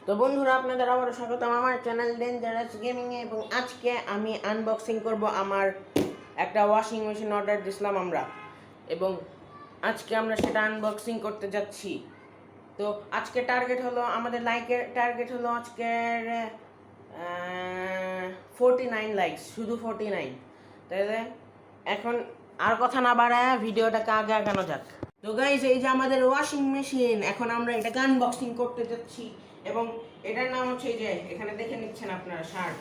তো বন্ধুরা, আপনাদের আবারও স্বাগতম আমার চ্যানেল ডেঞ্জারাস গেমিংয়ে। এবং আজকে আমি আনবক্সিং করব আমার একটা ওয়াশিং মেশিন অর্ডার দিয়েছিলাম আমরা, এবং আজকে আমরা সেটা আনবক্সিং করতে যাচ্ছি। তো আজকে টার্গেট হলো, আমাদের লাইকের টার্গেট হলো আজকের 49 লাইকস, শুধু 49। তাহলে এখন আর কথা না বাড়ায় ভিডিওটাকে আগে আগানো যাক। তো গাইস, এই যে আমাদের ওয়াশিং মেশিন, এখন আমরা এটাকে আনবক্সিং করতে যাচ্ছি। এবং এটার নাম হচ্ছে, এই যে এখানে দেখে নিচ্ছেন আপনারা, শার্ট।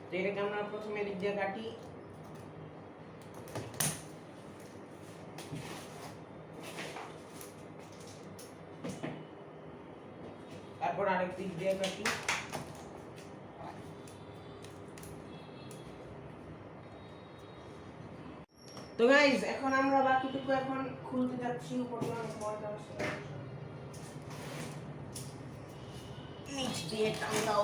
তো এটাকে আমরা প্রথমে দিক দিয়ে কাটি, তারপর আরেক দিক দিয়ে কাটি। তো গাইস, এখন আমরা বাকিটুকু এখন খুলতে যাচ্ছি। উপরে অনেক ময়লা আছে, নিচ দিয়ে টান দাও।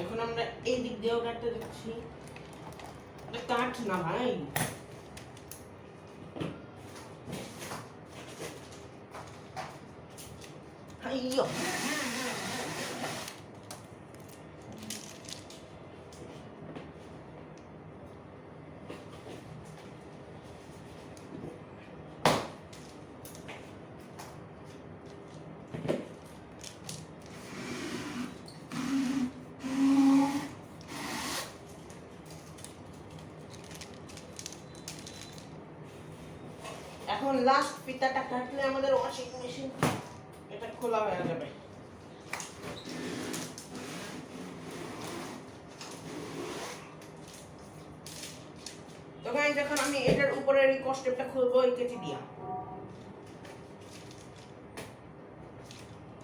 এখন আমরা এই দিক দিয়েও কাটতে যাচ্ছি। কাট না ভাই, আইয়ো। এখন লাস্ট ফিতাটা কাটলে আমাদের ওয়াশিং মেশিন এটা খোলা হয়ে যাবে। তো গাইস, এখন আমি এটার উপরের এই কস্টেপটা খুলবো এই কেচি দিয়া।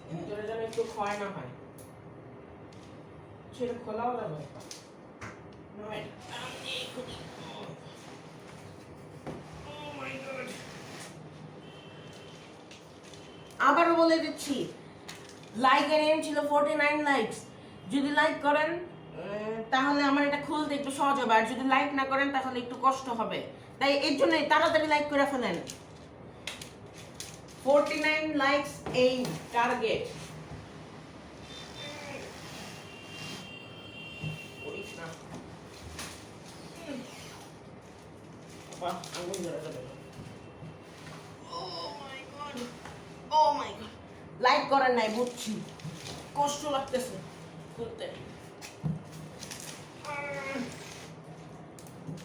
ভিতরে যেন একটু ক্ষয় না হয়, সেটা খোলাও যাবে। আবারও বলে দিচ্ছি, লাইকের এম ছিল 49 লাইকস। যদি লাইক করেন তাহলে আমার এটা খুলতে একটু সহজ হবে, আর যদি লাইক না করেন তাহলে একটু কষ্ট হবে। তাই এর জন্যই তাড়াতাড়ি লাইক করে ফেলেন। 49 লাইকস এই টার্গেট। আগুন ধরে যাবে। ও মাই গড, লাইক করেন নাই বুঝছি, কষ্ট লাগতেছে করতে।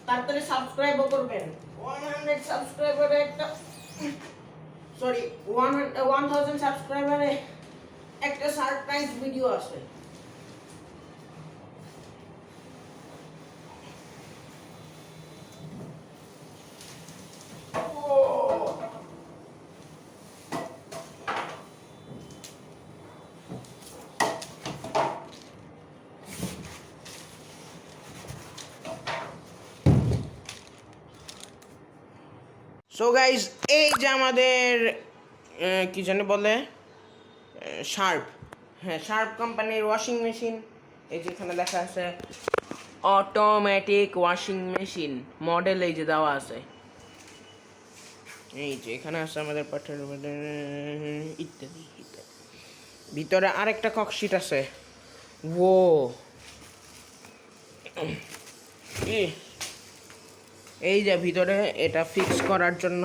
তাড়াতাড়ি সাবস্ক্রাইবও করবেন। 100 সাবস্ক্রাইবারে একটা, সরি 1000 সাবস্ক্রাইবারে একটা সারপ্রাইজ ভিডিও আছে। সো গাইজ, এই যে আমাদের কি জানি বলে, শার্প। হ্যাঁ, শার্প কোম্পানির ওয়াশিং মেশিন। এই যে এখানে লেখা আছে অটোমেটিক ওয়াশিং মেশিন মডেল, এই যে দেওয়া আছে। এই যে এখানে আছে আমাদের পাঠের ইত্যাদি ইত্যাদি। ভিতরে আরেকটা ককশিট আছে। ও এই যে ভিতরে এটা ফিক্স করার জন্য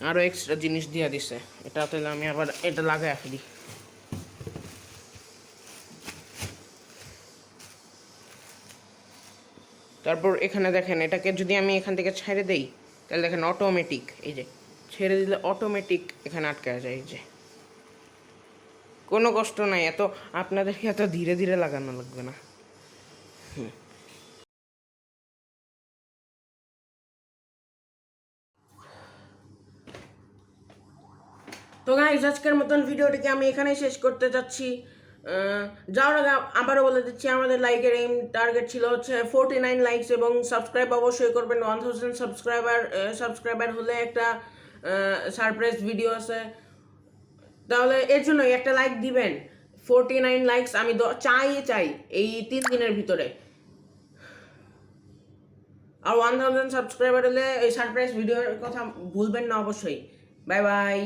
আরো এক্সট্রা জিনিস দিয়ে দিছে। এটা তাহলে আমি আবার এটা লাগাই ফেলি। তারপর এখানে দেখেন, এটাকে যদি আমি এখান থেকে ছেড়ে দেই তাহলে দেখেন অটোমেটিক, এই যে ছেড়ে দিলে অটোমেটিক এখানে আটকে যায়। এই যে কোনো কষ্ট নাই, এত আপনাদেরকে এত ধীরে ধীরে লাগানো লাগবে না। তো গাইস, আজকের মতন ভিডিওটিকে আমি এখানেই শেষ করতে যাচ্ছি। যাওয়ার আগে আবারও বলে দিচ্ছি, আমাদের লাইকের এইম টার্গেট ছিল হচ্ছে 49 লাইকস, এবং সাবস্ক্রাইব অবশ্যই করবেন। 1000 সাবস্ক্রাইবার হলে একটা সারপ্রাইজ ভিডিও আছে। তাহলে এর জন্য একটা লাইক দিবেন। 49 লাইকস আমি চাই এই 3 দিনের ভিতরে। আর 1000 সাবস্ক্রাইবার হলে এই সারপ্রাইজ ভিডিওর কথা ভুলবেন না অবশ্যই। Bye bye.